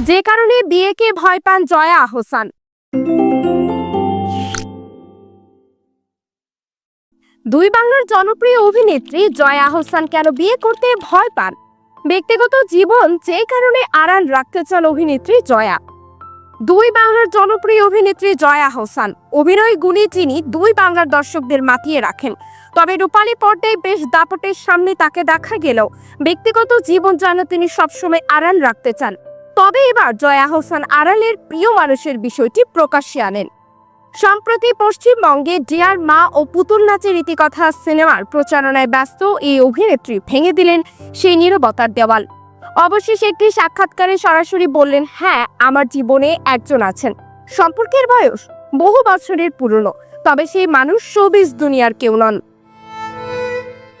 যে কারণে বিয়েকে ভয় পান জয়া আহসান। দুই বাংলার জনপ্রিয় অভিনেত্রী জয়া আহসান কেন বিয়ে করতে ভয় পান? ব্যক্তিগত জীবন যে কারণে আড়াল রাখতে চান অভিনেত্রী জয়া। দুই বাংলার জনপ্রিয় অভিনেত্রী জয়া আহসান অভিনয় গুণে যিনি দুই বাংলার দর্শকদের মাতিয়ে রাখেন। তবে রূপালী পর্দায় বেশ দাপটের সামনে তাকে দেখা গেলেও ব্যক্তিগত জীবন যেন তিনি সবসময় আড়াল রাখতে চান। তবে এবার জয়া আহসান আড়ালের প্রিয় মানুষের বিষয়টি প্রকাশ্যে আনেন। সম্প্রতি পশ্চিমবঙ্গে ডিয়ার মা ও পুতুল নাচের ইতিকথা সিনেমার প্রচারণায় ব্যস্ত এই অভিনেত্রী ভেঙে দিলেন সেই নীরবতার দেওয়াল। অবশেষে একটি সাক্ষাৎকারে সরাসরি বললেন, হ্যাঁ, আমার জীবনে একজন আছেন। সম্পর্কের বয়স বহু বছরের পুরনো, তবে সেই মানুষ শোবিজ দুনিয়ার কেউ নন।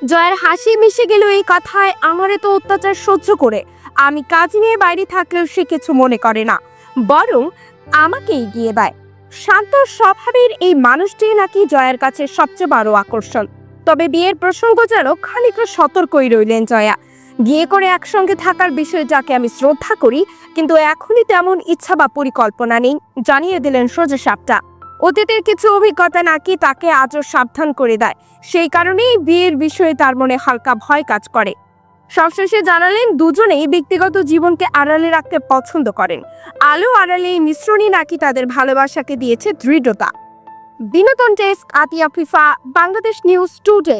জয়ের হাসি মিশে গেল এই কথায়, আমার এত অত্যাচার সহ্য করে আমি কাজ নিয়ে বাইরে থাকলেও সে কিছু মনে করে না, বরং আমাকে এগিয়ে দেয়। শান্ত স্বভাবের এই মানুষটি নাকি জয়ার কাছে সবচেয়ে বড় আকর্ষণ। তবে বিয়ের প্রসঙ্গ যেন খানিকটা সতর্কই রইলেন জয়া। বিয়ে করে একসঙ্গে থাকার বিষয়ে যাকে আমি শ্রদ্ধা করি, কিন্তু এখনই তেমন ইচ্ছা বা পরিকল্পনা নেই, জানিয়ে দিলেন সোজা সাপটা। অতীতের কিছু অভিজ্ঞতা নাকি তাকে আজও সাবধান করে দেয়, সেই কারণেই বিয়ের বিষয়ে তার মনে হালকা ভয় কাজ করে। সবশেষে জানালেন, দুজনেই ব্যক্তিগত জীবনকে আড়ালে রাখতে পছন্দ করেন। আলো আড়ালে এই মিশ্রণই নাকি তাদের ভালোবাসাকে দিয়েছে দৃঢ়তা। বিনোদন ডেস্ক, আতিয়া ফিফা, বাংলাদেশ নিউজ টুডে।